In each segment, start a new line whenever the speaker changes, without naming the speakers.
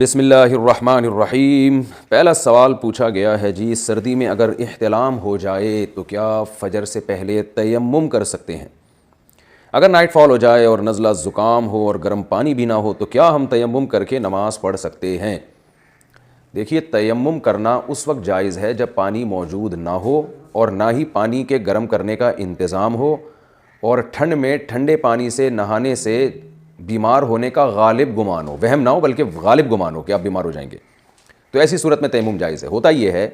بسم اللہ الرحمن الرحیم۔ پہلا سوال پوچھا گیا ہے جی، سردی میں اگر احتلام ہو جائے تو کیا فجر سے پہلے تیمم کر سکتے ہیں؟ اگر نائٹ فال ہو جائے اور نزلہ زکام ہو اور گرم پانی بھی نہ ہو تو کیا ہم تیمم کر کے نماز پڑھ سکتے ہیں؟ دیکھیے، تیمم کرنا اس وقت جائز ہے جب پانی موجود نہ ہو اور نہ ہی پانی کے گرم کرنے کا انتظام ہو، اور ٹھنڈ میں ٹھنڈے پانی سے نہانے سے بیمار ہونے کا غالب گمان ہو، وہم نہ ہو بلکہ غالب گمان ہو کہ آپ بیمار ہو جائیں گے، تو ایسی صورت میں تیمم جائز ہے۔ ہوتا یہ ہے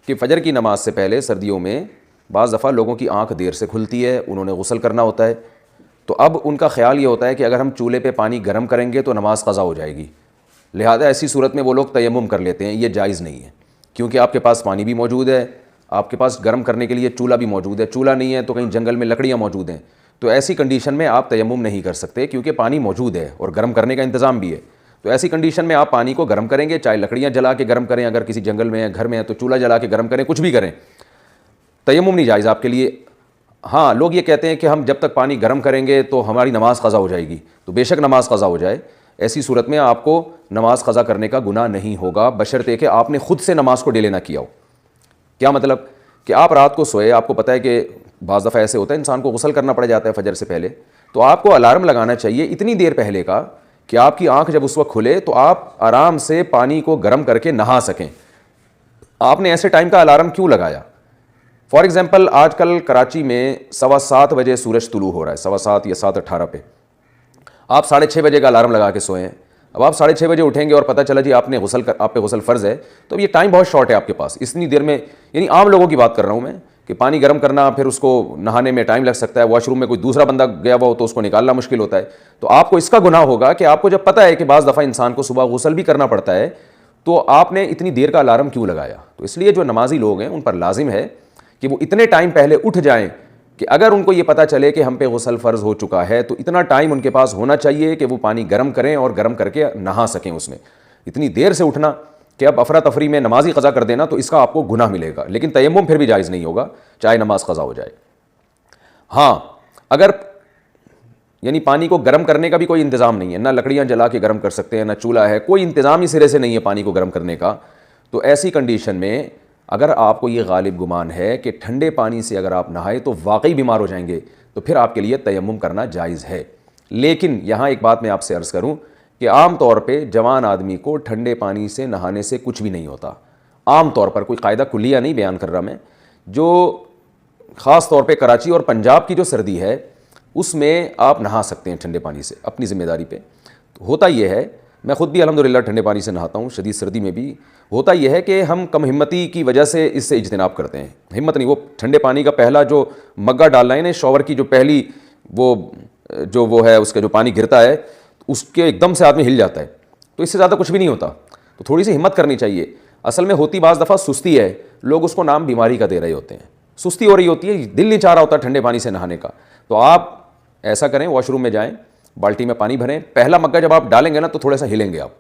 کہ فجر کی نماز سے پہلے سردیوں میں بعض دفعہ لوگوں کی آنکھ دیر سے کھلتی ہے، انہوں نے غسل کرنا ہوتا ہے، تو اب ان کا خیال یہ ہوتا ہے کہ اگر ہم چولہے پہ پانی گرم کریں گے تو نماز قضا ہو جائے گی، لہذا ایسی صورت میں وہ لوگ تیمم کر لیتے ہیں۔ یہ جائز نہیں ہے، کیونکہ آپ کے پاس پانی بھی موجود ہے، آپ کے پاس گرم کرنے کے لیے چولہا بھی موجود ہے، چولہا نہیں ہے تو کہیں جنگل میں لکڑیاں موجود ہیں، تو ایسی کنڈیشن میں آپ تیمم نہیں کر سکتے، کیونکہ پانی موجود ہے اور گرم کرنے کا انتظام بھی ہے۔ تو ایسی کنڈیشن میں آپ پانی کو گرم کریں گے، چاہے لکڑیاں جلا کے گرم کریں، اگر کسی جنگل میں ہے، گھر میں ہے تو چولہا جلا کے گرم کریں، کچھ بھی کریں، تیمم نہیں جائز آپ کے لیے۔ ہاں، لوگ یہ کہتے ہیں کہ ہم جب تک پانی گرم کریں گے تو ہماری نماز قضا ہو جائے گی، تو بے شک نماز قضا ہو جائے، ایسی صورت میں آپ کو نماز قضا کرنے کا گناہ نہیں ہوگا، بشرطے کہ آپ نے خود سے نماز کو ڈیلے نہ کیا ہو۔ کیا مطلب؟ کہ آپ رات کو سوئے، آپ کو پتہ ہے کہ بعض دفعہ ایسے ہوتا ہے انسان کو غسل کرنا پڑ جاتا ہے فجر سے پہلے، تو آپ کو الارم لگانا چاہیے اتنی دیر پہلے کا کہ آپ کی آنکھ جب اس وقت کھلے تو آپ آرام سے پانی کو گرم کر کے نہا سکیں۔ آپ نے ایسے ٹائم کا الارم کیوں لگایا؟ فار ایگزامپل، آج کل کراچی میں 7:15 بجے سورج طلوع ہو رہا ہے، 7:15 یا 7:18 پہ، آپ 6:30 بجے کا الارم لگا کے سوئے ہیں، اب آپ 6:30 بجے اٹھیں گے اور پتہ چلا جی آپ پہ غسل فرض ہے، تو اب یہ ٹائم بہت شارٹ ہے آپ کے پاس، اتنی دیر میں، یعنی عام لوگوں کی بات کر رہا ہوں میں، کہ پانی گرم کرنا پھر اس کو نہانے میں ٹائم لگ سکتا ہے، واش روم میں کوئی دوسرا بندہ گیا ہوا ہو تو اس کو نکالنا مشکل ہوتا ہے، تو آپ کو اس کا گناہ ہوگا کہ آپ کو جب پتہ ہے کہ بعض دفعہ انسان کو صبح غسل بھی کرنا پڑتا ہے تو آپ نے اتنی دیر کا الارم کیوں لگایا؟ تو اس لیے جو نمازی لوگ ہیں ان پر لازم ہے کہ وہ اتنے ٹائم پہلے اٹھ جائیں کہ اگر ان کو یہ پتہ چلے کہ ہم پہ غسل فرض ہو چکا ہے تو اتنا ٹائم ان کے پاس ہونا چاہیے کہ وہ پانی گرم کریں اور گرم کر کے نہا سکیں اس میں۔ اتنی دیر سے اٹھنا کہ اب افراتفری میں نمازی قضا کر دینا تو اس کا آپ کو گناہ ملے گا، لیکن تیمم پھر بھی جائز نہیں ہوگا چاہے نماز قضا ہو جائے۔ ہاں، اگر یعنی پانی کو گرم کرنے کا بھی کوئی انتظام نہیں ہے، نہ لکڑیاں جلا کے گرم کر سکتے ہیں، نہ چولہا ہے، کوئی انتظام ہی سرے سے نہیں ہے پانی کو گرم کرنے کا، تو ایسی کنڈیشن میں اگر آپ کو یہ غالب گمان ہے کہ ٹھنڈے پانی سے اگر آپ نہائے تو واقعی بیمار ہو جائیں گے، تو پھر آپ کے لیے تیمم کرنا جائز ہے۔ لیکن یہاں ایک بات میں آپ سے عرض کروں کہ عام طور پہ جوان آدمی کو ٹھنڈے پانی سے نہانے سے کچھ بھی نہیں ہوتا، عام طور پر، کوئی قاعدہ کلیہ نہیں بیان کر رہا میں، جو خاص طور پہ کراچی اور پنجاب کی جو سردی ہے اس میں آپ نہا سکتے ہیں ٹھنڈے پانی سے اپنی ذمہ داری پہ۔ تو ہوتا یہ ہے، میں خود بھی الحمدللہ ٹھنڈے پانی سے نہاتا ہوں شدید سردی میں بھی، ہوتا یہ ہے کہ ہم کم ہمتی کی وجہ سے اس سے اجتناب کرتے ہیں، ہمت نہیں، وہ ٹھنڈے پانی کا پہلا جو مگا ڈالنا ہے نا شاور کی جو پہلی وہ ہے اس کا جو پانی گرتا ہے اس کے ایک دم سے آدمی ہل جاتا ہے، تو اس سے زیادہ کچھ بھی نہیں ہوتا، تو تھوڑی سی ہمت کرنی چاہیے۔ اصل میں ہوتی بعض دفعہ سستی ہے، لوگ اس کو نام بیماری کا دے رہے ہوتے ہیں، سستی ہو رہی ہوتی ہے، دل نہیں چاہ رہا ہوتا ٹھنڈے پانی سے نہانے کا، تو آپ ایسا کریں، واش روم میں جائیں، بالٹی میں پانی بھریں، پہلا مگا جب آپ ڈالیں گے نا تو تھوڑا سا ہلیں گے آپ،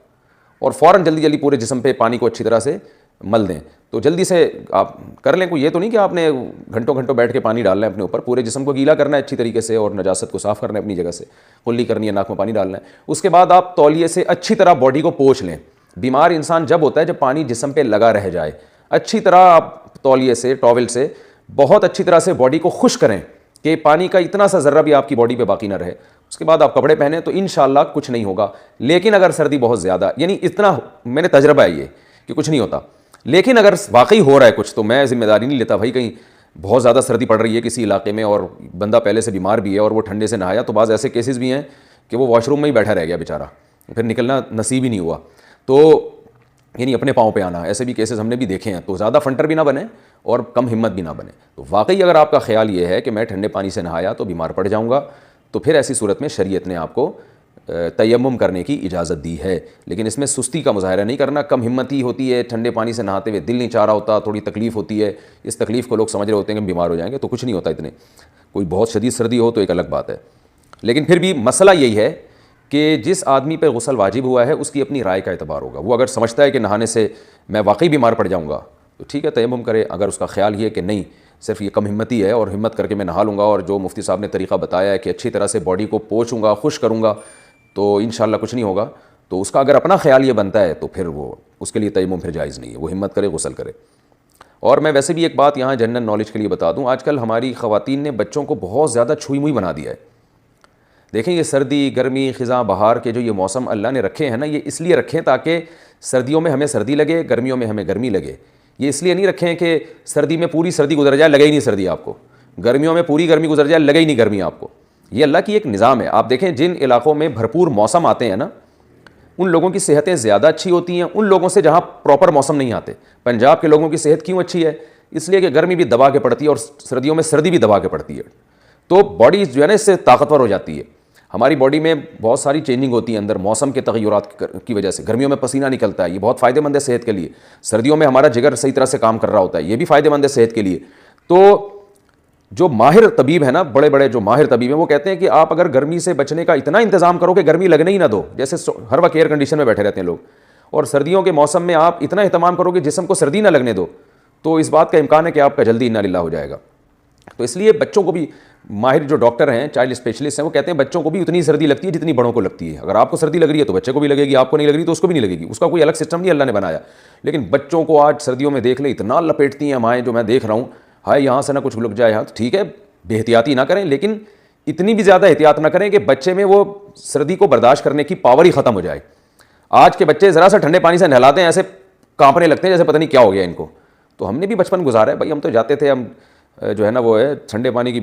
اور فوراً جلدی پورے جسم پہ پانی کو اچھی طرح سے مل دیں، تو جلدی سے آپ کر لیں۔ کوئی یہ تو نہیں کہ آپ نے گھنٹوں بیٹھ کے پانی ڈالنا ہے اپنے اوپر، پورے جسم کو گیلا کرنا ہے اچھی طریقے سے اور نجاست کو صاف کرنا ہے اپنی جگہ سے، کلی کرنی ہے، ناک میں پانی ڈالنا ہے، اس کے بعد آپ تولیے سے اچھی طرح باڈی کو پوچھ لیں۔ بیمار انسان جب ہوتا ہے جب پانی جسم پہ لگا رہ جائے، اچھی طرح آپ تولیے سے، ٹاول سے بہت اچھی طرح سے باڈی کو خشک کریں کہ پانی کا اتنا سا ذرہ بھی آپ کی باڈی پہ باقی نہ رہے، اس کے بعد آپ کپڑے پہنیں تو انشاءاللہ کچھ نہیں ہوگا۔ لیکن اگر سردی بہت زیادہ، یعنی اتنا میں نے تجربہ ہے یہ کہ کچھ نہیں ہوتا، لیکن اگر واقعی ہو رہا ہے کچھ تو میں ذمہ داری نہیں لیتا بھائی، کہیں بہت زیادہ سردی پڑ رہی ہے کسی علاقے میں اور بندہ پہلے سے بیمار بھی ہے اور وہ ٹھنڈے سے نہایا، تو بعض ایسے کیسز بھی ہیں کہ وہ واش روم میں ہی بیٹھا رہ گیا بیچارہ، پھر نکلنا نصیب ہی نہیں ہوا، تو یعنی اپنے پاؤں پہ آنا، ایسے بھی کیسز ہم نے بھی دیکھے ہیں، تو زیادہ فنٹر بھی نہ بنے اور کم ہمت بھی نہ بنے۔ تو واقعی اگر آپ کا خیال یہ ہے کہ میں ٹھنڈے پانی سے نہایا تو بیمار پڑ جاؤں گا، تو پھر ایسی صورت میں شریعت نے آپ کو تیمم کرنے کی اجازت دی ہے، لیکن اس میں سستی کا مظاہرہ نہیں کرنا، کم ہمتی ہوتی ہے، ٹھنڈے پانی سے نہاتے ہوئے دل نہیں چاہ رہا ہوتا، تھوڑی تکلیف ہوتی ہے، اس تکلیف کو لوگ سمجھ رہے ہوتے ہیں کہ بیمار ہو جائیں گے، تو کچھ نہیں ہوتا اتنے، کوئی بہت شدید سردی ہو تو ایک الگ بات ہے، لیکن پھر بھی مسئلہ یہی ہے کہ جس آدمی پہ غسل واجب ہوا ہے اس کی اپنی رائے کا اعتبار ہوگا، وہ اگر سمجھتا ہے کہ نہانے سے میں واقعی بیمار پڑ جاؤں گا تو ٹھیک ہے تیمم کرے، اگر اس کا خیال یہ کہ نہیں صرف یہ کم ہمتی ہے اور ہمت کر کے میں نہا لوں گا اور جو مفتی صاحب نے طریقہ بتایا ہے کہ اچھی طرح سے باڈی کو پوچھوں گا، خشک کروں گا، تو انشاءاللہ کچھ نہیں ہوگا، تو اس کا اگر اپنا خیال یہ بنتا ہے تو پھر وہ اس کے لیے تیمم پھر جائز نہیں ہے، وہ ہمت کرے غسل کرے۔ اور میں ویسے بھی ایک بات یہاں جنرل نالج کے لیے بتا دوں، آج کل ہماری خواتین نے بچوں کو بہت زیادہ چھوئی موئی بنا دیا ہے۔ دیکھیں یہ سردی گرمی خزاں بہار کے جو یہ موسم اللہ نے رکھے ہیں نا، یہ اس لیے رکھیں تاکہ سردیوں میں ہمیں سردی لگے، گرمیوں میں ہمیں گرمی لگے۔ یہ اس لیے نہیں رکھیں کہ سردی میں پوری سردی گزر جائے، لگے ہی نہیں سردی آپ کو، گرمیوں میں پوری گرمی گزر جائے، لگے ہی نہیں گرمی آپ کو۔ یہ اللہ کی ایک نظام ہے۔ آپ دیکھیں جن علاقوں میں بھرپور موسم آتے ہیں نا، ان لوگوں کی صحتیں زیادہ اچھی ہوتی ہیں ان لوگوں سے جہاں پراپر موسم نہیں آتے۔ پنجاب کے لوگوں کی صحت کیوں اچھی ہے؟ اس لیے کہ گرمی بھی دبا کے پڑتی ہے اور سردیوں میں سردی بھی دبا کے پڑتی ہے، تو باڈی جو ہے نا اس سے طاقتور ہو جاتی ہے۔ ہماری باڈی میں بہت ساری چینجنگ ہوتی ہے اندر موسم کے تغیرات کی وجہ سے۔ گرمیوں میں پسینہ نکلتا ہے، یہ بہت فائدہ مند ہے صحت کے لیے۔ سردیوں میں ہمارا جگر صحیح طرح سے کام کر رہا ہوتا ہے، یہ بھی فائدہ مند ہے صحت کے لیے۔ تو جو ماہر طبیب ہے نا، بڑے بڑے جو ماہر طبیب ہیں، وہ کہتے ہیں کہ آپ اگر گرمی سے بچنے کا اتنا انتظام کرو کہ گرمی لگنے ہی نہ دو، جیسے ہر وقت ایئر کنڈیشن میں بیٹھے رہتے ہیں لوگ، اور سردیوں کے موسم میں آپ اتنا اہتمام کرو کہ جسم کو سردی نہ لگنے دو، تو اس بات کا امکان ہے کہ آپ کا جلدی انا للہ ہو جائے گا۔ تو اس لیے بچوں کو بھی ماہر جو ڈاکٹر ہیں، چائلڈ اسپیشلسٹ ہیں، وہ کہتے ہیں بچوں کو بھی اتنی سردی لگتی ہے جتنی بڑوں کو لگتی ہے۔ اگر آپ کو سردی لگ رہی ہے تو بچے کو بھی لگے گی، آپ کو نہیں لگ رہی تو اس کو بھی نہیں لگے گی، اس کا کوئی الگ سسٹم نہیں اللہ نے بنایا۔ لیکن بچوں کو آج سردیوں میں دیکھ لیں اتنا لپیٹتی ہیں مائیں، جو میں دیکھ رہا ہوں، ہائے یہاں سے نہ کچھ لگ جائے۔ ہاں ٹھیک ہے بے احتیاطی نہ کریں، لیکن اتنی بھی زیادہ احتیاط نہ کریں کہ بچے میں وہ سردی کو برداشت کرنے کی پاور ہی ختم ہو جائے۔ آج کے بچے ذرا سا ٹھنڈے پانی سے نہلاتے ہیں ایسے کانپنے لگتے ہیں جیسے پتہ نہیں کیا ہو گیا ان کو۔ تو ہم نے بھی بچپن گزارا ہے بھائی، ہم تو جاتے تھے، ہم جو ہے نا وہ ہے ٹھنڈے پانی کی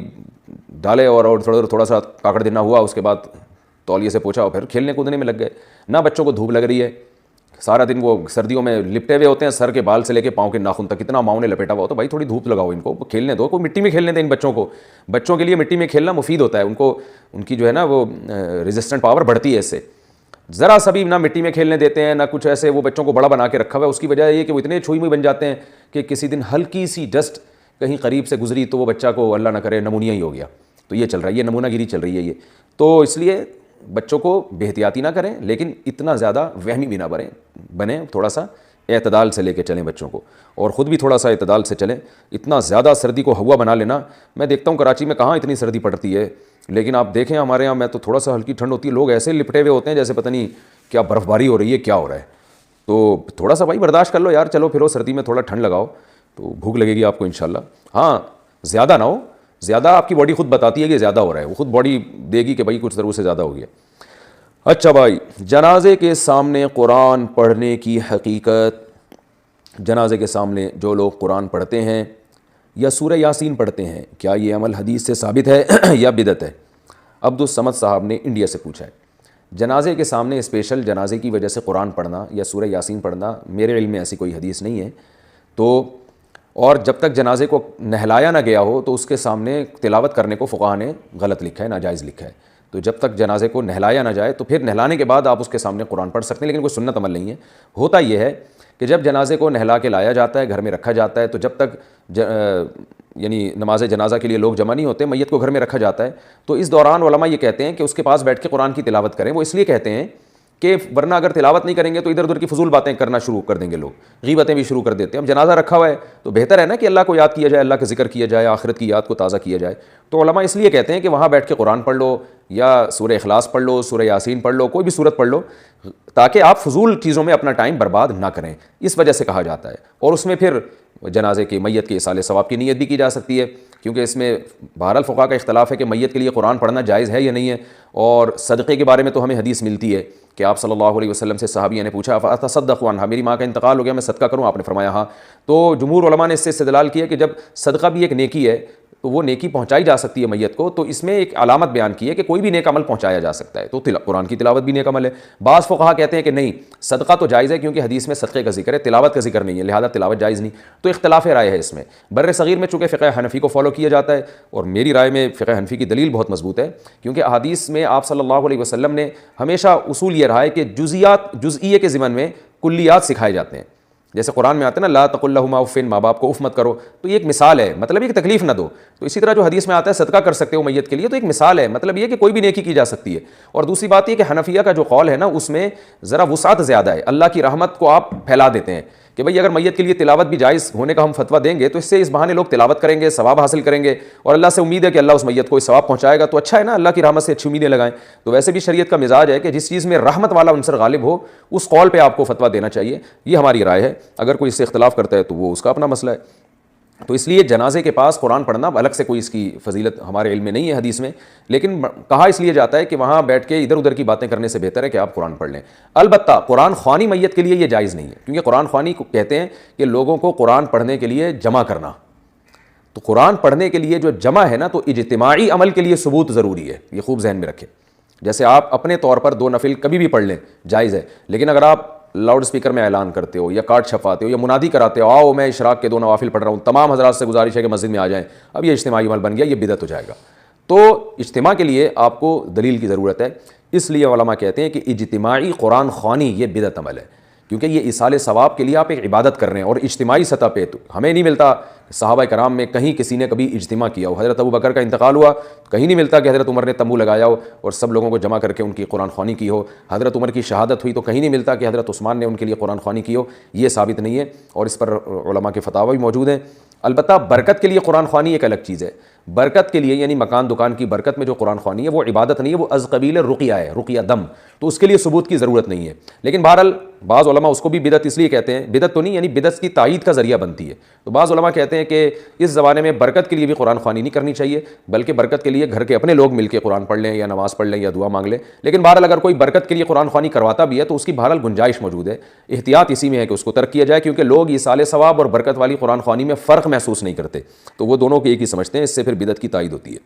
ڈالے اور تھوڑا سا کاکڑ دینا ہوا، اس کے بعد تولیے سے پوچھا اور پھر کھیلنے کودنے میں لگ گئے۔ نہ بچوں کو دھوپ لگ رہی ہے، سارا دن وہ سردیوں میں لپٹے ہوئے ہوتے ہیں، سر کے بال سے لے کے پاؤں کے ناخن تک اتنا ماؤں نے لپیٹا ہوا، تو بھائی تھوڑی دھوپ لگاؤ، ان کو کھیلنے دو، کوئی مٹی میں کھیلنے دیں ان بچوں کو۔ بچوں کے لیے مٹی میں کھیلنا مفید ہوتا ہے، ان کو ان کی جو ہے نا وہ ریزسٹنٹ پاور بڑھتی ہے اس سے۔ ذرا سا بھی نہ مٹی میں کھیلنے دیتے ہیں نہ کچھ ایسے، وہ بچوں کو بڑا بنا کے رکھا ہوا ہے۔ اس کی وجہ یہ کہ وہ اتنے چھوئی موئی بن جاتے ہیں کہ کسی دن ہلکی سی ڈسٹ کہیں قریب سے گزری تو وہ بچہ کو اللہ نہ کرے نمونیا ہی ہو گیا۔ تو یہ چل رہا ہے، یہ نمونہ گیری چل رہی ہے یہ۔ تو اس لیے بچوں کو بے احتیاطی نہ کریں، لیکن اتنا زیادہ وہمی بھی نہ بنیں، تھوڑا سا اعتدال سے لے کے چلیں بچوں کو، اور خود بھی تھوڑا سا اعتدال سے چلیں۔ اتنا زیادہ سردی کو ہوا بنا لینا، میں دیکھتا ہوں کراچی میں کہاں اتنی سردی پڑتی ہے، لیکن آپ دیکھیں ہمارے یہاں میں تو تھوڑا سا ہلکی ٹھنڈ ہوتی ہے، لوگ ایسے لپٹے ہوئے ہوتے ہیں جیسے پتہ نہیں کیا برف باری ہو رہی ہے، کیا ہو رہا ہے۔ تو تھوڑا سا بھائی برداشت کر لو یار، چلو پھرو سردی میں تھوڑا ٹھنڈ لگاؤ تو بھوک لگے گی آپ کو انشاءاللہ۔ ہاں زیادہ نہ ہو، زیادہ آپ کی باڈی خود بتاتی ہے کہ زیادہ ہو رہا ہے، وہ خود باڈی دے گی کہ بھائی کچھ ضرور سے زیادہ ہو گیا۔ اچھا بھائی، جنازے کے سامنے قرآن پڑھنے کی حقیقت۔ جنازے کے سامنے جو لوگ قرآن پڑھتے ہیں یا سورہ یاسین پڑھتے ہیں، کیا یہ عمل حدیث سے ثابت ہے یا بدعت ہے؟ عبدالصمد صاحب نے انڈیا سے پوچھا ہے۔ جنازے کے سامنے اسپیشل جنازے کی وجہ سے قرآن پڑھنا یا سورہ یاسین پڑھنا میرے علم میں ایسی کوئی حدیث نہیں ہے۔ تو اور جب تک جنازے کو نہلایا نہ گیا ہو تو اس کے سامنے تلاوت کرنے کو فقہا نے غلط لکھا ہے، ناجائز لکھا ہے۔ تو جب تک جنازے کو نہلایا نہ جائے تو پھر نہلانے کے بعد آپ اس کے سامنے قرآن پڑھ سکتے ہیں، لیکن کوئی سنت عمل نہیں ہے۔ ہوتا یہ ہے کہ جب جنازے کو نہلا کے لایا جاتا ہے، گھر میں رکھا جاتا ہے، تو جب تک یعنی نماز جنازہ کے لیے لوگ جمع نہیں ہوتے، میت کو گھر میں رکھا جاتا ہے، تو اس دوران علماء یہ کہتے ہیں کہ اس کے پاس بیٹھ کے قرآن کی تلاوت کریں۔ وہ اس لیے کہتے ہیں کہ ورنہ اگر تلاوت نہیں کریں گے تو ادھر ادھر کی فضول باتیں کرنا شروع کر دیں گے لوگ، غیبتیں بھی شروع کر دیتے ہیں۔ اب جنازہ رکھا ہوا ہے تو بہتر ہے نا کہ اللہ کو یاد کیا جائے، اللہ کا ذکر کیا جائے، آخرت کی یاد کو تازہ کیا جائے۔ تو علماء اس لیے کہتے ہیں کہ وہاں بیٹھ کے قرآن پڑھ لو یا سورہ اخلاص پڑھ لو، سورہ یاسین پڑھ لو، کوئی بھی سورت پڑھ لو، تاکہ آپ فضول چیزوں میں اپنا ٹائم برباد نہ کریں، اس وجہ سے کہا جاتا ہے۔ اور اس میں پھر جنازے کی میت کے ایصال ثواب کی نیت بھی کی جا سکتی ہے، کیونکہ اس میں بہرحال فقہا کا اختلاف ہے کہ میت کے لیے قرآن پڑھنا جائز ہے یا نہیں ہے۔ اور صدقے کے بارے میں تو ہمیں حدیث ملتی ہے کہ آپ صلی اللہ علیہ وسلم سے صحابیہ نے پوچھا فاتصدق عنہا، میری ماں کا انتقال ہو گیا، میں صدقہ کروں؟ آپ نے فرمایا ہاں۔ تو جمہور علماء نے اس سے استدلال کیا کہ جب صدقہ بھی ایک نیکی ہے تو وہ نیکی پہنچائی جا سکتی ہے میت کو، تو اس میں ایک علامت بیان کی ہے کہ کوئی بھی نیک عمل پہنچایا جا سکتا ہے، تو قرآن کی تلاوت بھی نیک عمل ہے۔ بعض فقہا کہتے ہیں کہ نہیں، صدقہ تو جائز ہے کیونکہ حدیث میں صدقے کا ذکر ہے، تلاوت کا ذکر نہیں ہے، لہذا تلاوت جائز نہیں۔ تو اختلاف رائے ہے اس میں۔ بر صغیر میں چونکہ فقہ حنفی کو فالو کیا جاتا ہے، اور میری رائے میں فقہ حنفی کی دلیل بہت مضبوط ہے، کیونکہ احادیث میں آپ صلی اللہ علیہ وسلم نے ہمیشہ اصول یہ رہا ہے کہ جزئیے کے ضمن میں کلیات سکھائے جاتے ہیں۔ جیسے قرآن میں آتے ہیں نا لا تقل لہما اف، ماں باپ کو اف مت کرو، تو یہ ایک مثال ہے، مطلب یہ کہ تکلیف نہ دو۔ تو اسی طرح جو حدیث میں آتا ہے صدقہ کر سکتے ہو میت کے لیے، تو ایک مثال ہے، مطلب یہ کہ کوئی بھی نیکی کی جا سکتی ہے۔ اور دوسری بات یہ کہ حنفیہ کا جو قول ہے نا، اس میں ذرا وسعت زیادہ ہے، اللہ کی رحمت کو آپ پھیلا دیتے ہیں کہ بھئی اگر میت کے لیے تلاوت بھی جائز ہونے کا ہم فتویٰ دیں گے تو اس سے اس بہانے لوگ تلاوت کریں گے, ثواب حاصل کریں گے, اور اللہ سے امید ہے کہ اللہ اس میت کو ثواب پہنچائے گا, تو اچھا ہے نا, اللہ کی رحمت سے اچھی امیدیں لگائیں. تو ویسے بھی شریعت کا مزاج ہے کہ جس چیز میں رحمت والا عنصر غالب ہو اس قول پہ آپ کو فتویٰ دینا چاہیے. یہ ہماری رائے ہے. اگر کوئی اس سے اختلاف کرتا ہے تو وہ اس کا اپنا مسئلہ ہے. تو اس لیے جنازے کے پاس قرآن پڑھنا الگ سے کوئی اس کی فضیلت ہمارے علم میں نہیں ہے حدیث میں, لیکن کہا اس لیے جاتا ہے کہ وہاں بیٹھ کے ادھر ادھر کی باتیں کرنے سے بہتر ہے کہ آپ قرآن پڑھ لیں. البتہ قرآن خوانی میت کے لیے یہ جائز نہیں ہے, کیونکہ قرآن خوانی کو کہتے ہیں کہ لوگوں کو قرآن پڑھنے کے لیے جمع کرنا. تو قرآن پڑھنے کے لیے جو جمع ہے نا, تو اجتماعی عمل کے لیے ثبوت ضروری ہے, یہ خوب ذہن میں رکھیں. جیسے آپ اپنے طور پر 2 نفل کبھی بھی پڑھ لیں جائز ہے, لیکن اگر آپ لاؤڈ اسپیکر میں اعلان کرتے ہو یا کارڈ چھپاتے ہو یا منادی کراتے ہو, آؤ میں اشراق کے 2 نوافل پڑھ رہا ہوں, تمام حضرات سے گزارش ہے کہ مسجد میں آ جائیں, اب یہ اجتماعی عمل بن گیا, یہ بدعت ہو جائے گا. تو اجتماع کے لیے آپ کو دلیل کی ضرورت ہے. اس لیے علماء کہتے ہیں کہ اجتماعی قرآن خوانی یہ بدعت عمل ہے, کیونکہ یہ ایصال ثواب کے لیے آپ ایک عبادت کر رہے ہیں, اور اجتماعی سطح پہ تو ہمیں نہیں ملتا. صحابہ کرام میں کہیں کسی نے کبھی اجتماع کیا ہو, حضرت ابو بکر کا انتقال ہوا کہیں نہیں ملتا کہ حضرت عمر نے تمبو لگایا ہو اور سب لوگوں کو جمع کر کے ان کی قرآن خوانی کی ہو. حضرت عمر کی شہادت ہوئی تو کہیں نہیں ملتا کہ حضرت عثمان نے ان کے لیے قرآن خوانی کی ہو. یہ ثابت نہیں ہے, اور اس پر علماء کے فتاوی بھی موجود ہیں. البتہ برکت کے لیے قرآن خوانی ایک الگ چیز ہے. برکت کے لیے یعنی مکان دکان کی برکت میں جو قرآن خوانی ہے وہ عبادت نہیں ہے, وہ از قبیل رقیہ ہے, رقیہ دم, تو اس کے لیے ثبوت کی ضرورت نہیں ہے. لیکن بہرحال بعض علماء اس کو بھی بدعت اس لیے کہتے ہیں, بدعت تو نہیں یعنی بدعت کی تائید کا ذریعہ بنتی ہے. تو بعض علماء کہتے ہیں کہ اس زمانے میں برکت کے لیے بھی قرآن خوانی نہیں کرنی چاہیے, بلکہ برکت کے لیے گھر کے اپنے لوگ مل کے قرآن پڑھ لیں یا نماز پڑھ لیں یا دعا مانگ لیں. لیکن بہرحال اگر کوئی برکت کے لیے قرآن خوانی کرواتا بھی ہے تو اس کی بہرحال گنجائش موجود ہے. احتیاط اسی میں ہے کہ اس کو ترک کیا جائے, کیونکہ لوگ ایصال ثواب اور برکت والی قرآن خوانی میں فرق محسوس نہیں کرتے, تو وہ دونوں کو ایک ہی سمجھتے ہیں, اس سے پھر بدعت کی تائید ہوتی ہے.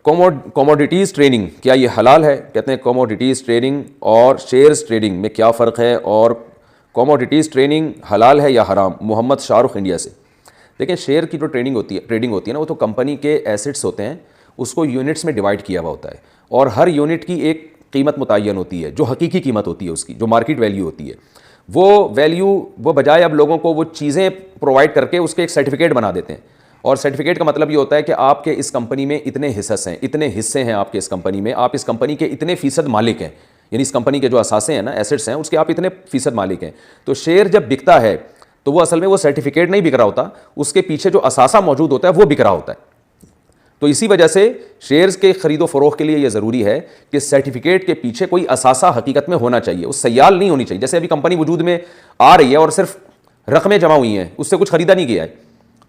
کوموڈیٹیز ٹریڈنگ کیا یہ حلال ہے؟ کہتے ہیں کوموڈیٹیز ٹریڈنگ اور شیئرز ٹریڈنگ میں کیا فرق ہے, اور کوموڈیٹیز ٹریڈنگ حلال ہے یا حرام؟ محمد شاہ رخ انڈیا سے. دیکھیں شیئر کی جو ٹریڈنگ ہوتی ہے نا, وہ تو کمپنی کے ایسٹس ہوتے ہیں, اس کو یونٹس میں ڈیوائڈ کیا ہوا ہوتا ہے, اور ہر یونٹ کی ایک قیمت متعین ہوتی ہے جو حقیقی قیمت ہوتی ہے, اس کی جو مارکیٹ ویلیو ہوتی ہے. وہ ویلیو وہ بجائے اب لوگوں کو وہ چیزیں پرووائڈ کر کے اس کے ایک سرٹیفکیٹ بنا دیتے ہیں, اور سرٹیفکیٹ کا مطلب یہ ہوتا ہے کہ آپ کے اس کمپنی میں اتنے حصص ہیں, اتنے حصے ہیں آپ کے اس کمپنی میں, آپ اس کمپنی کے اتنے فیصد مالک ہیں, یعنی اس کمپنی کے جو اثاثے ہیں نا, ایسٹس ہیں, اس کے آپ اتنے فیصد مالک ہیں. تو شیئر جب بکتا ہے تو وہ اصل میں وہ سرٹیفکیٹ نہیں بک رہا ہوتا, اس کے پیچھے جو اثاثہ موجود ہوتا ہے وہ بک رہا ہوتا ہے. تو اسی وجہ سے شیئرز کے خرید و فروخت کے لیے یہ ضروری ہے کہ سرٹیفکیٹ کے پیچھے کوئی اثاثہ حقیقت میں ہونا چاہیے, اس سیال نہیں ہونی چاہیے. جیسے ابھی کمپنی وجود میں آ رہی ہے اور صرف رقمیں جمع ہوئی ہیں, اس سے کچھ خریدا نہیں گیا ہے,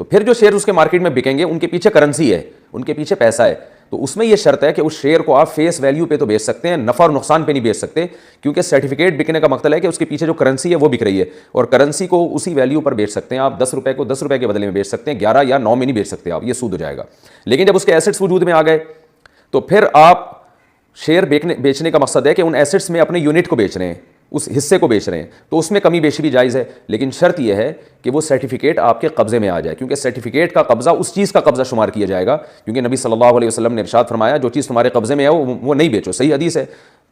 تو پھر جو شیئر اس کے مارکیٹ میں بکیں گے ان کے پیچھے کرنسی ہے, ان کے پیچھے پیسہ ہے. تو اس میں یہ شرط ہے کہ اس شیئر کو آپ فیس ویلیو پہ تو بیچ سکتے ہیں, نفع اور نقصان پہ نہیں بیچ سکتے, کیونکہ سرٹیفکیٹ بکنے کا مقصد ہے کہ اس کے پیچھے جو کرنسی ہے وہ بک رہی ہے, اور کرنسی کو اسی ویلیو پر بیچ سکتے ہیں آپ. 10 روپے کو 10 روپے کے بدلے میں بیچ سکتے ہیں, 11 یا 9 میں نہیں بیچ سکتے آپ, یہ سود ہو جائے گا. لیکن جب اس کے ایسٹس وجود میں آ گئے تو پھر آپ شیئر بیچنے کا مقصد ہے کہ ان ایسٹس میں اپنے یونٹ کو بیچ رہے ہیں, اس حصے کو بیچ رہے ہیں, تو اس میں کمی بیشی بھی جائز ہے. لیکن شرط یہ ہے کہ وہ سرٹیفکیٹ آپ کے قبضے میں آ جائے, کیونکہ سرٹیفکیٹ کا قبضہ اس چیز کا قبضہ شمار کیا جائے گا, کیونکہ نبی صلی اللہ علیہ وسلم نے ارشاد فرمایا جو چیز تمہارے قبضے میں ہے وہ نہیں بیچو. صحیح حدیث ہے,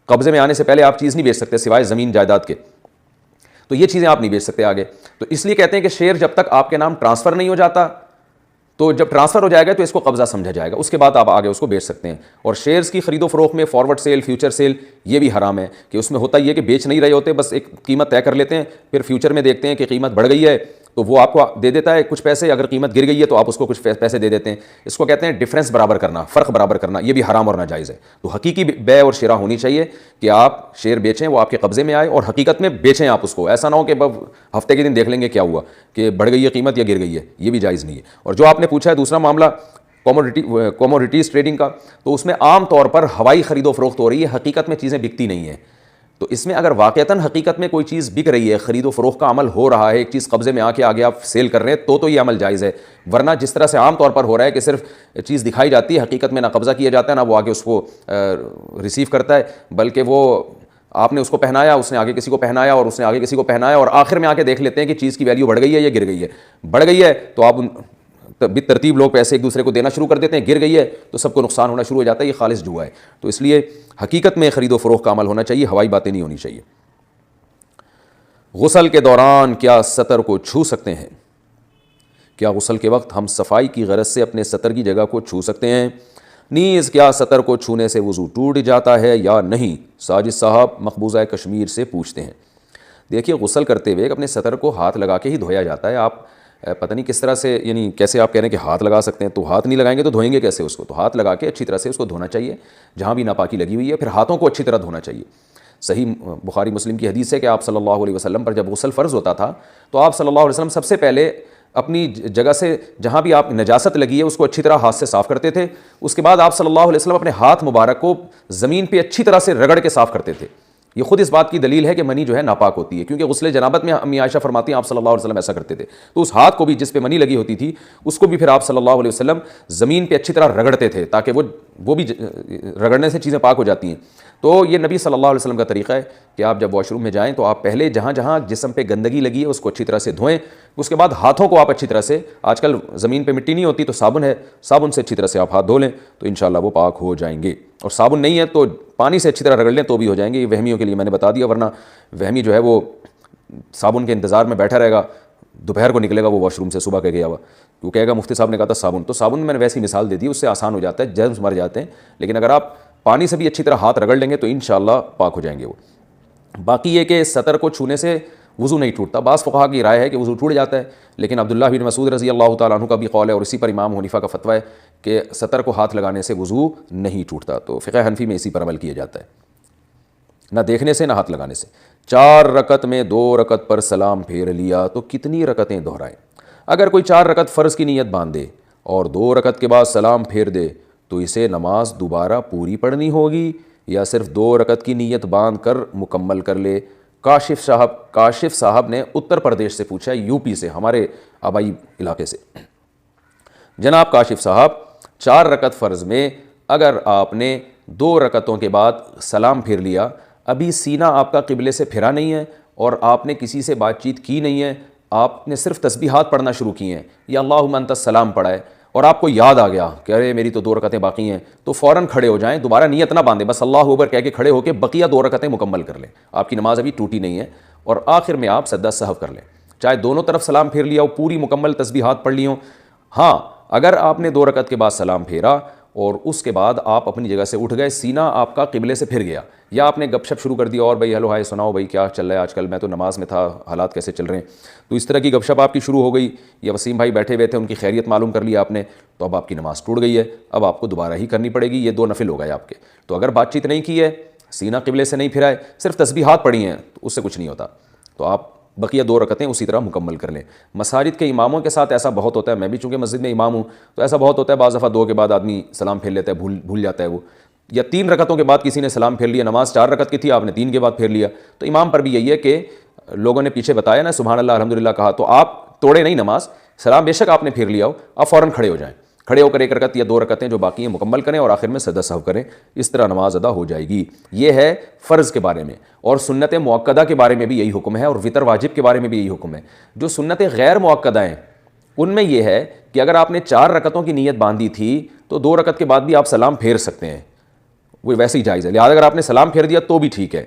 قبضے میں آنے سے پہلے آپ چیز نہیں بیچ سکتے سوائے زمین جائیداد کے, تو یہ چیزیں آپ نہیں بیچ سکتے آگے. تو اس لیے کہتے ہیں کہ شیئر جب تک آپ کے نام ٹرانسفر نہیں ہو جاتا, تو جب ٹرانسفر ہو جائے گا تو اس کو قبضہ سمجھا جائے گا, اس کے بعد آپ آگے اس کو بیچ سکتے ہیں. اور شیئرز کی خرید و فروخت میں فارورڈ سیل, فیوچر سیل, یہ بھی حرام ہے, کہ اس میں ہوتا یہ کہ بیچ نہیں رہے ہوتے, بس ایک قیمت طے کر لیتے ہیں, پھر فیوچر میں دیکھتے ہیں کہ قیمت بڑھ گئی ہے تو وہ آپ کو دے دیتا ہے کچھ پیسے, اگر قیمت گر گئی ہے تو آپ اس کو کچھ پیسے دے دیتے ہیں. اس کو کہتے ہیں ڈفرینس برابر کرنا, فرق برابر کرنا, یہ بھی حرام اور ناجائز ہے. تو حقیقی بیع اور شراء ہونی چاہیے کہ آپ شیئر بیچیں, وہ آپ کے قبضے میں آئے اور حقیقت میں بیچیں آپ اس کو. ایسا نہ ہو کہ ہفتے کے دن دیکھ لیں گے کیا ہوا, کہ بڑھ گئی ہے قیمت یا گر گئی ہے, یہ بھی جائز نہیں ہے. اور جو آپ نے پوچھا ہے دوسرا معاملہ کوموڈیٹیز ٹریڈنگ کا, تو اس میں عام طور پر ہوائی خرید و فروخت ہو رہی ہے, حقیقت میں چیزیں بکتی نہیں ہیں. تو اس میں اگر واقعتاً حقیقت میں کوئی چیز بک رہی ہے, خرید و فروخت کا عمل ہو رہا ہے, ایک چیز قبضے میں آ کے آگے آپ سیل کر رہے ہیں, تو یہ عمل جائز ہے. ورنہ جس طرح سے عام طور پر ہو رہا ہے کہ صرف چیز دکھائی جاتی ہے, حقیقت میں نہ قبضہ کیا جاتا ہے, نہ وہ آگے اس کو ریسیو کرتا ہے, بلکہ وہ آپ نے اس کو پہنایا, اس نے آگے کسی کو پہنایا, اور اس نے آگے کسی کو پہنایا, اور آخر میں آ کے دیکھ لیتے ہیں کہ چیز کی ویلیو بڑھ گئی ہے یا گر گئی ہے. بڑھ گئی ہے تو آپ ترتیب لوگ پیسے ایک دوسرے کو دینا شروع کر دیتے ہیں, گر گئی ہے تو سب کو نقصان ہونا شروع ہو جاتا ہے. یہ خالص جوا ہے. تو اس لیے حقیقت میں خرید و فروخت کا عمل ہونا چاہیے, ہوائی باتیں نہیں ہونی چاہیے. غسل کے دوران کیا سطر کو چھو سکتے ہیں؟ کیا غسل کے وقت ہم صفائی کی غرض سے اپنے سطر کی جگہ کو چھو سکتے ہیں؟ نیز کیا سطر کو چھونے سے وضو ٹوٹ جاتا ہے یا نہیں؟ ساجد صاحب مقبوضہ کشمیر سے پوچھتے ہیں۔ دیکھیے غسل کرتے ہوئے اپنے سطر کو ہاتھ لگا کے ہی دھویا جاتا ہے۔ آپ پتہ نہیں کس طرح سے، یعنی کیسے آپ کہہ رہے ہیں کہ ہاتھ لگا سکتے ہیں، تو ہاتھ نہیں لگائیں گے تو دھوئیں گے کیسے اس کو؟ تو ہاتھ لگا کے اچھی طرح سے اس کو دھونا چاہیے جہاں بھی ناپاکی لگی ہوئی ہے، پھر ہاتھوں کو اچھی طرح دھونا چاہیے۔ صحیح بخاری مسلم کی حدیث ہے کہ آپ صلی اللہ علیہ وسلم پر جب غسل فرض ہوتا تھا تو آپ صلی اللہ علیہ وسلم سب سے پہلے اپنی جگہ سے جہاں بھی آپ نجاست لگی ہے اس کو اچھی طرح ہاتھ سے صاف کرتے تھے۔ اس کے بعد آپ صلی اللہ علیہ وسلم اپنے ہاتھ مبارک کو زمین پہ اچھی طرح سے رگڑ کے صاف کرتے تھے۔ یہ خود اس بات کی دلیل ہے کہ منی جو ہے ناپاک ہوتی ہے، کیونکہ غسل جنابت میں امی عائشہ فرماتی ہیں آپ صلی اللہ علیہ وسلم ایسا کرتے تھے، تو اس ہاتھ کو بھی جس پہ منی لگی ہوتی تھی اس کو بھی پھر آپ صلی اللہ علیہ وسلم زمین پہ اچھی طرح رگڑتے تھے تاکہ وہ بھی رگڑنے سے چیزیں پاک ہو جاتی ہیں۔ تو یہ نبی صلی اللہ علیہ وسلم کا طریقہ ہے کہ آپ جب واش روم میں جائیں تو آپ پہلے جہاں جہاں جسم پہ گندگی لگی ہے اس کو اچھی طرح سے دھوئیں، اس کے بعد ہاتھوں کو آپ اچھی طرح سے، آج کل زمین پہ مٹی نہیں ہوتی تو صابن ہے، صابن سے اچھی طرح سے آپ ہاتھ دھو لیں تو انشاءاللہ وہ پاک ہو جائیں گے، اور صابن نہیں ہے تو پانی سے اچھی طرح رگڑ لیں تو بھی ہو جائیں گے۔ یہ وہمیوں کے لیے میں نے بتا دیا، ورنہ وہمی جو ہے وہ صابن کے انتظار میں بیٹھا رہے گا، دوپہر کو نکلے گا وہ واش روم سے صبح کے گیا ہوا، وہ کہے گا مفتی صاحب نے کہا تھا صابن، تو صابن میں نے ویسی مثال دے دی، اس سے آسان ہو جاتا ہے، جرمز مر جاتے ہیں، لیکن اگر آپ پانی سے بھی اچھی طرح ہاتھ رگڑ لیں گے تو انشاءاللہ پاک ہو جائیں گے وہ۔ باقی یہ کہ سطر کو چھونے سے وضو نہیں ٹوٹتا، بعض فقہا کی رائے ہے کہ وضو ٹوٹ جاتا ہے، لیکن عبداللہ بن مسعود رضی اللہ تعالیٰ عنہ کا بھی قول ہے اور اسی پر امام حنیفہ کا فتویٰ ہے کہ سطر کو ہاتھ لگانے سے وضو نہیں ٹوٹتا، تو فقہ حنفی میں اسی پر عمل کیا جاتا ہے، نہ دیکھنے سے نہ ہاتھ لگانے سے۔ 4 رکعت میں 2 رکعت پر سلام پھیر لیا تو کتنی رکعتیں دہرائیں؟ اگر کوئی 4 رکعت فرض کی نیت باندھے اور 2 رکعت کے بعد سلام پھیر دے تو اسے نماز دوبارہ پوری پڑھنی ہوگی یا صرف 2 رکعت کی نیت باندھ کر مکمل کر لے؟ کاشف صاحب نے اتر پردیش سے پوچھا ہے، یو پی سے، ہمارے آبائی علاقے سے۔ جناب کاشف صاحب، 4 رکعت فرض میں اگر آپ نے 2 رکعتوں کے بعد سلام پھیر لیا، ابھی سینہ آپ کا قبلے سے پھرا نہیں ہے اور آپ نے کسی سے بات چیت کی نہیں ہے، آپ نے صرف تسبیحات پڑھنا شروع کی ہیں یا اللہم انت السلام پڑھا ہے اور آپ کو یاد آ گیا کہ ارے میری تو 2 رکعتیں باقی ہیں، تو فوراً کھڑے ہو جائیں، دوبارہ نیت نہ باندھیں، بس اللہ اکبر کہہ کے کھڑے ہو کے بقیہ 2 رکعتیں مکمل کر لیں، آپ کی نماز ابھی ٹوٹی نہیں ہے، اور آخر میں آپ سجدہ سہو کر لیں، چاہے دونوں طرف سلام پھیر لیا ہو، پوری مکمل تسبیحات پڑھ لی ہوں۔ ہاں اگر آپ نے 2 رکعت کے بعد سلام پھیرا اور اس کے بعد آپ اپنی جگہ سے اٹھ گئے، سینہ آپ کا قبلے سے پھر گیا، یا آپ نے گپ شپ شروع کر دیا اور بھائی ہیلو ہائے سناؤ بھائی کیا چل رہا ہے آج کل، میں تو نماز میں تھا، حالات کیسے چل رہے ہیں، تو اس طرح کی گپ شپ آپ کی شروع ہو گئی، یا وسیم بھائی بیٹھے ہوئے تھے ان کی خیریت معلوم کر لیا آپ نے، تو اب آپ کی نماز ٹوٹ گئی ہے، اب آپ کو دوبارہ ہی کرنی پڑے گی، یہ 2 نفل ہو گئے آپ کے۔ تو اگر بات چیت نہیں کی ہے، سینہ قبلے سے نہیں پھرا ہے، صرف تسبیحات پڑھی ہیں، تو اس سے کچھ نہیں ہوتا، تو آپ بقیہ 2 رکعتیں اسی طرح مکمل کر لیں۔ مساجد کے اماموں کے ساتھ ایسا بہت ہوتا ہے، میں بھی چونکہ مسجد میں امام ہوں تو ایسا بہت ہوتا ہے، بعض دفعہ 2 کے بعد آدمی سلام پھیر لیتا ہے، بھول جاتا ہے وہ، یا 3 رکعتوں کے بعد کسی نے سلام پھیر لیا، نماز 4 رکعت کی تھی، آپ نے 3 کے بعد پھیر لیا، تو امام پر بھی یہی ہے کہ لوگوں نے پیچھے بتایا نا سبحان اللہ الحمدللہ کہا، تو آپ توڑے نہیں نماز، سلام بے شک آپ نے پھیر لیا ہو، آپ فوراً کھڑے ہو جائیں، کھڑے ہو کر 1 رکعت یا 2 رکعتیں جو باقی ہیں مکمل کریں اور آخر میں سجدہ سہو کریں، اس طرح نماز ادا ہو جائے گی۔ یہ ہے فرض کے بارے میں، اور سنت مؤکدہ کے بارے میں بھی یہی حکم ہے، اور وتر واجب کے بارے میں بھی یہی حکم ہے۔ جو سنت غیر مؤکدہ ہیں ان میں یہ ہے کہ اگر آپ نے 4 رکعتوں کی نیت باندھی تھی تو 2 رکعت کے بعد بھی آپ سلام پھیر سکتے ہیں، وہ ویسے ہی جائز ہے، لہٰذا اگر آپ نے سلام پھیر دیا تو بھی ٹھیک ہے،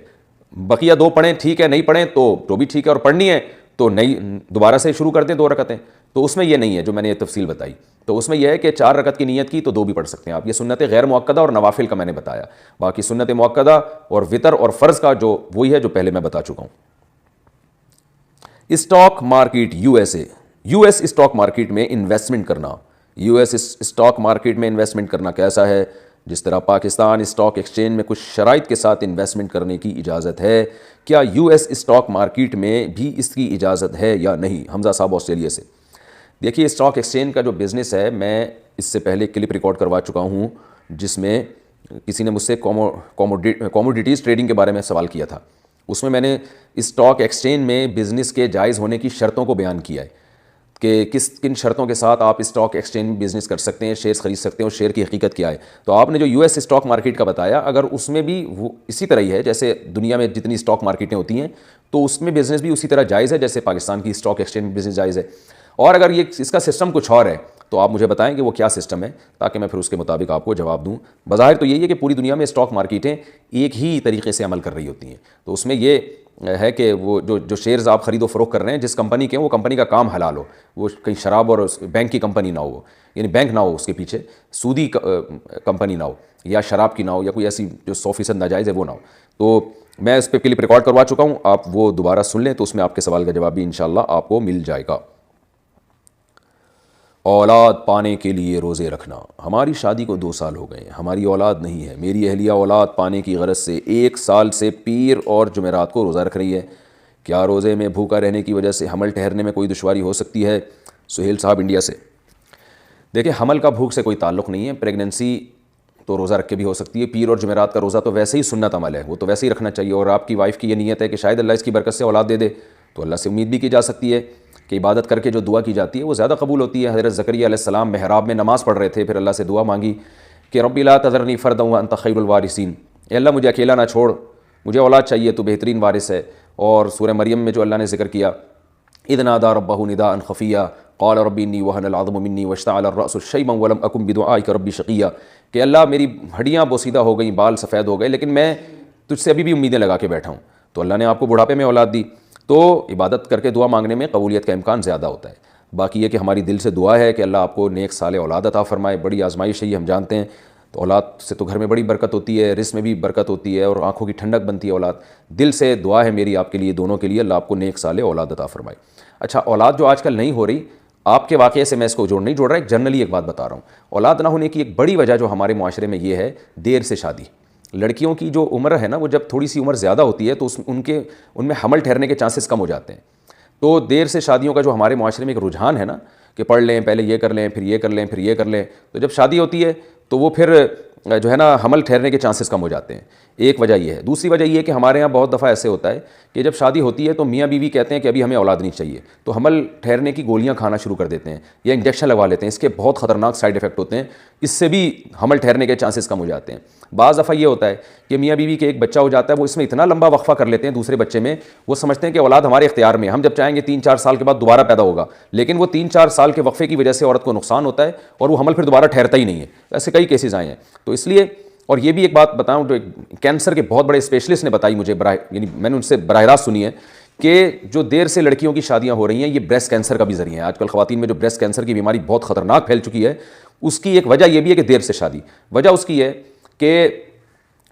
بقیہ 2 پڑھیں ٹھیک ہے، نہیں پڑھیں تو بھی ٹھیک ہے، اور پڑھنی ہے تو نہیں دوبارہ سے شروع کر دیں 2 رکعتیں، تو اس میں یہ نہیں ہے جو میں نے یہ تفصیل بتائی، تو اس میں یہ ہے کہ 4 رکعت کی نیت کی تو 2 بھی پڑھ سکتے ہیں آپ۔ یہ سنت غیر مؤکدہ اور نوافل کا میں نے بتایا، باقی سنت مؤکدہ اور وتر اور فرض کا جو وہی ہے جو پہلے میں بتا چکا ہوں۔ Stock market U S stock market میں انویسٹمنٹ کرنا، یو ایس اسٹاک مارکیٹ میں انویسٹمنٹ کرنا کیسا ہے؟ جس طرح پاکستان اسٹاک ایکسچینج میں کچھ شرائط کے ساتھ انویسٹمنٹ کرنے کی اجازت ہے، کیا یو ایس اسٹاک مارکیٹ میں بھی اس کی اجازت ہے یا نہیں؟ حمزہ صاحب آسٹریلیا سے۔ دیکھیے اسٹاک ایکسچینج کا جو بزنس ہے، میں اس سے پہلے کلپ ریکارڈ کروا چکا ہوں جس میں کسی نے مجھ سے کوموڈیٹیز ٹریڈنگ کے بارے میں سوال کیا تھا، اس میں نے اسٹاک ایکسچینج میں بزنس کے جائز ہونے کی شرطوں کو بیان کیا ہے کہ کن شرطوں کے ساتھ آپ اسٹاک ایکسچینج بزنس کر سکتے ہیں، شیئرز خرید سکتے ہیں، اور شیئر کی حقیقت کیا ہے۔ تو آپ نے جو یو ایس اسٹاک مارکیٹ کا بتایا، اگر اس میں بھی وہ اسی طرح ہی ہے جیسے دنیا میں جتنی اسٹاک مارکیٹیں ہوتی ہیں، تو اس میں بزنس بھی اسی طرح جائز ہے جیسے پاکستان کی اسٹاک ایکسچینج بزنس جائز ہے، اور اگر یہ اس کا سسٹم کچھ اور ہے تو آپ مجھے بتائیں کہ وہ کیا سسٹم ہے تاکہ میں پھر اس کے مطابق آپ کو جواب دوں۔ بظاہر تو یہی ہے کہ پوری دنیا میں اسٹاک مارکیٹیں ایک ہی طریقے سے عمل کر رہی ہوتی ہیں، تو اس میں یہ ہے کہ وہ جو شیئرز آپ خرید و فروخت کر رہے ہیں جس کمپنی کے ہیں وہ کمپنی کا کام حلال ہو, وہ کہیں شراب اور بینک کی کمپنی نہ ہو, یعنی بینک نہ ہو اس کے پیچھے, سودی کمپنی نہ ہو, یا شراب کی نہ ہو, یا کوئی ایسی جو 100% ناجائز ہے وہ نہ ہو. تو میں اس پہ کلپ ریکارڈ کروا چکا ہوں, آپ وہ دوبارہ سن لیں تو اس میں آپ کے سوال کا جواب بھی انشاءاللہ آپ کو مل جائے گا. اولاد پانے کے لیے روزے رکھنا. ہماری شادی کو 2 سال ہو گئے, ہماری اولاد نہیں ہے. میری اہلیہ اولاد پانے کی غرض سے 1 سال سے پیر اور جمعرات کو روزہ رکھ رہی ہے. کیا روزے میں بھوکا رہنے کی وجہ سے حمل ٹھہرنے میں کوئی دشواری ہو سکتی ہے؟ سہیل صاحب انڈیا سے. دیکھیں, حمل کا بھوک سے کوئی تعلق نہیں ہے. پریگننسی تو روزہ رکھ کے بھی ہو سکتی ہے. پیر اور جمعرات کا روزہ تو ویسے ہی سنت عمل ہے, وہ تو ویسے ہی رکھنا چاہیے. اور آپ کی وائف کی یہ نیت ہے کہ شاید اللہ اس کی برکت سے اولاد دے دے, تو اللہ سے امید بھی کی جا سکتی ہے کہ عبادت کر کے جو دعا کی جاتی ہے وہ زیادہ قبول ہوتی ہے. حضرت زکریا علیہ السلام محراب میں نماز پڑھ رہے تھے, پھر اللہ سے دعا مانگی کہ رب لا تذرنی فردا وانت خیر الوارثین, اے اللہ مجھے اکیلا نہ چھوڑ, مجھے اولاد چاہیے, تو بہترین وارث ہے. اور سورہ مریم میں جو اللہ نے ذکر کیا, اذ نادى ربه نداء خفیا قال رب انی وهن العظم منی واشتعل الرأس شیبا ولم اکن بدعائک ربی شقیا, کہ اللہ میری ہڈیاں بوسیدہ ہو گئیں, بال سفید ہو گئے, لیکن میں تجھ سے ابھی بھی امیدیں لگا کے بیٹھا ہوں. تو اللہ نے آپ کو بڑھاپے میں اولاد دی, تو عبادت کر کے دعا مانگنے میں قبولیت کا امکان زیادہ ہوتا ہے. باقی یہ کہ ہماری دل سے دعا ہے کہ اللہ آپ کو نیک صالح اولاد عطا فرمائے. بڑی آزمائش ہے یہ, ہم جانتے ہیں. تو اولاد سے تو گھر میں بڑی برکت ہوتی ہے, رزق میں بھی برکت ہوتی ہے, اور آنکھوں کی ٹھنڈک بنتی ہے اولاد. دل سے دعا ہے میری آپ کے لیے, دونوں کے لیے, اللہ آپ کو نیک صالح اولاد عطا فرمائے. اچھا, اولاد جو آج کل نہیں ہو رہی, آپ کے واقعے سے میں اس کو نہیں جوڑ رہا, ایک جنرلی ایک بات بتا رہا ہوں. اولاد نہ ہونے کی ایک بڑی وجہ جو ہمارے معاشرے میں یہ ہے, دیر سے شادی. لڑکیوں کی جو عمر ہے نا, وہ جب تھوڑی سی عمر زیادہ ہوتی ہے تو ان میں حمل ٹھہرنے کے چانسز کم ہو جاتے ہیں. تو دیر سے شادیوں کا جو ہمارے معاشرے میں ایک رجحان ہے نا, کہ پڑھ لیں, پہلے یہ کر لیں, پھر یہ کر لیں, پھر یہ کر لیں, تو جب شادی ہوتی ہے تو وہ پھر جو ہے نا حمل ٹھہرنے کے چانسز کم ہو جاتے ہیں. ایک وجہ یہ ہے. دوسری وجہ یہ ہے کہ ہمارے یہاں بہت دفعہ ایسے ہوتا ہے کہ جب شادی ہوتی ہے تو میاں بیوی کہتے ہیں کہ ابھی ہمیں اولاد نہیں چاہیے, تو حمل ٹھہرنے کی گولیاں کھانا شروع کر دیتے ہیں یا انجیکشن لگوا لیتے ہیں. اس کے بہت خطرناک سائیڈ افیکٹ ہوتے ہیں, اس سے بھی حمل ٹھہرنے کے چانسز کم ہو جاتے ہیں. بعض دفعہ یہ ہوتا ہے کہ میاں بیوی کے ایک بچہ ہو جاتا ہے, وہ اس میں اتنا لمبا وقفہ کر لیتے ہیں دوسرے بچے میں, وہ سمجھتے ہیں کہ اولاد ہمارے اختیار میں, ہم جب چاہیں گے 3-4 سال کے بعد دوبارہ پیدا ہوگا, لیکن وہ 3-4 سال کے وقفے کی وجہ سے عورت کو نقصان ہوتا ہے اور وہ حمل پھر دوبارہ ٹھہرتا ہی نہیں ہے. ایسے کئی کیسز آئے ہیں. تو اس لیے, اور یہ بھی ایک بات بتاؤں جو کینسر کے بہت بڑے اسپیشلسٹ نے بتائی مجھے, یعنی میں نے ان سے براہ راست سنی ہے, کہ جو دیر سے لڑکیوں کی شادیاں ہو رہی ہیں یہ بریسٹ کینسر کا بھی ذریعہ ہے. آج کل خواتین میں جو بریسٹ کینسر کی بیماری بہت خطرناک پھیل چکی ہے, اس کی ایک وجہ یہ بھی ہے کہ دیر سے شادی. وجہ اس کی ہے کہ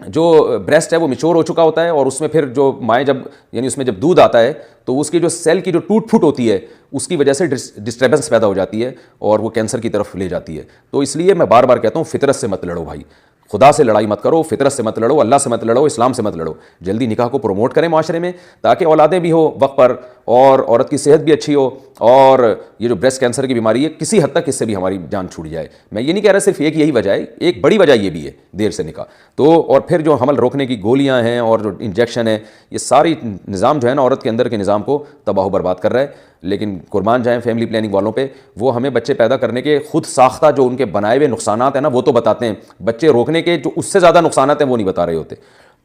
جو بریسٹ ہے وہ میچور ہو چکا ہوتا ہے, اور اس میں پھر جو مائیں یعنی اس میں جب دودھ آتا ہے تو اس کی جو سیل کی جو ٹوٹ پھوٹ ہوتی ہے اس کی وجہ سے ڈسٹربنس پیدا ہو جاتی ہے اور وہ کینسر کی طرف لے جاتی ہے. تو اس لیے میں بار بار کہتا ہوں, فطرت سے مت لڑو بھائی, خدا سے لڑائی مت کرو, فطرت سے مت لڑو, اللہ سے مت لڑو, اسلام سے مت لڑو. جلدی نکاح کو پروموٹ کریں معاشرے میں تاکہ اولادیں بھی ہو وقت پر, اور عورت کی صحت بھی اچھی ہو, اور یہ جو بریسٹ کینسر کی بیماری ہے کسی حد تک اس سے بھی ہماری جان چھوٹ جائے. میں یہ نہیں کہہ رہا صرف ایک یہی وجہ ہے, ایک بڑی وجہ یہ بھی ہے دیر سے نکاح. تو اور پھر جو حمل روکنے کی گولیاں ہیں اور جو انجیکشن ہے, یہ ساری نظام جو ہے نا عورت کے اندر کے نظام کو تباہ و برباد کر رہا ہے. لیکن قربان جائیں فیملی پلاننگ والوں پہ, وہ ہمیں بچے پیدا کرنے کے خود ساختہ جو ان کے بنائے ہوئے نقصانات ہیں نا وہ تو بتاتے ہیں, بچے روکنے کے جو اس سے زیادہ نقصانات ہیں وہ نہیں بتا رہے ہوتے.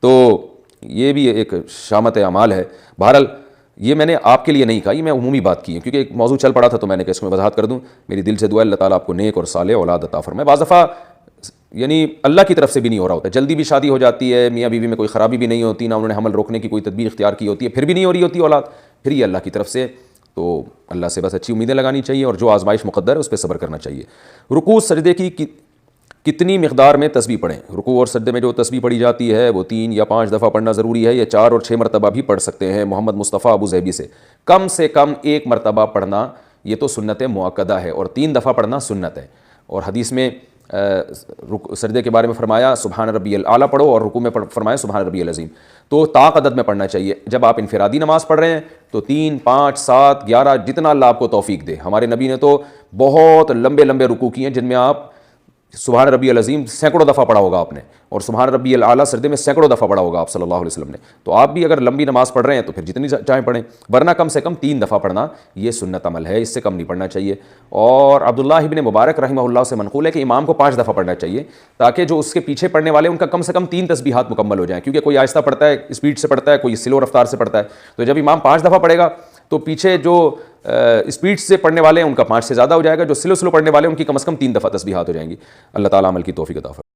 تو یہ بھی ایک شامت اعمال ہے. بہرحال یہ میں نے آپ کے لیے نہیں کہا, یہ میں عمومی بات کی ہے کیونکہ ایک موضوع چل پڑا تھا تو میں نے کہا اس میں وضاحت کر دوں. میری دل سے دعا ہے اللہ تعالیٰ آپ کو نیک اور صالح اولاد عطا فرمائے. بعض دفعہ یعنی اللہ کی طرف سے بھی نہیں ہو رہا ہوتا, جلدی بھی شادی ہو جاتی ہے, میاں بیوی میں کوئی خرابی بھی نہیں ہوتی, نہ انہوں نے حمل روکنے کی کوئی تدبیر اختیار کی ہوتی ہے, پھر بھی نہیں ہو رہی ہوتی اولاد, پھر یہ اللہ کی طرف سے. تو اللہ سے بس اچھی امیدیں لگانی چاہیے, اور جو آزمائش مقدر ہے اس پہ صبر کرنا چاہیے. رکوع سجدے کی کتنی مقدار میں تسبیح پڑھیں؟ رکوع اور سجدے میں جو تسبیح پڑھی جاتی ہے وہ 3 یا 5 دفعہ پڑھنا ضروری ہے, یا 4 اور 6 مرتبہ بھی پڑھ سکتے ہیں. محمد مصطفیٰ ابو ظہبی سے کم 1 مرتبہ پڑھنا یہ تو سنت مؤکدہ ہے, اور 3 دفعہ پڑھنا سنت ہے. اور حدیث میں سجدے کے بارے میں فرمایا سبحان ربی الاعلیٰ پڑھو, اور رکوع میں فرمایا سبحان ربی العظیم. تو طاق عدد میں پڑھنا چاہیے. جب آپ انفرادی نماز پڑھ رہے ہیں تو 3, 5, 7, 11 جتنا اللہ آپ کو توفیق دے. ہمارے نبی نے تو بہت لمبے لمبے رکوع کیے ہیں جن میں آپ سبحان ربی العظیم سینکڑوں دفعہ پڑھا ہوگا آپ نے, اور سبحان ربی الاعلیٰ سجدے میں سینکڑوں دفعہ پڑھا ہوگا آپ صلی اللہ علیہ وسلم نے. تو آپ بھی اگر لمبی نماز پڑھ رہے ہیں تو پھر جتنی چاہیں پڑھیں, ورنہ کم سے کم 3 دفعہ پڑھنا یہ سنت عمل ہے, اس سے کم نہیں پڑھنا چاہیے. اور عبداللہ ابن مبارک رحمہ اللہ سے منقول ہے کہ امام کو 5 دفعہ پڑھنا چاہیے تاکہ جو اس کے پیچھے پڑھنے والے ان کا کم سے کم 3 تسبیحات مکمل ہو جائیں, کیونکہ کوئی آہستہ پڑھتا ہے, اسپیڈ سے پڑھتا ہے, کوئی سلو رفتار سے پڑھتا ہے. تو جب امام 5 دفعہ پڑھے گا تو پیچھے جو اسپیڈ سے پڑھنے والے ہیں ان کا 5 سے زیادہ ہو جائے گا, جو سلو پڑھنے والے ہیں ان کی کم از کم 3 دفعہ تسبیحات ہو جائیں گی. اللہ تعالیٰ عمل کی توفیق عطا فرمائے.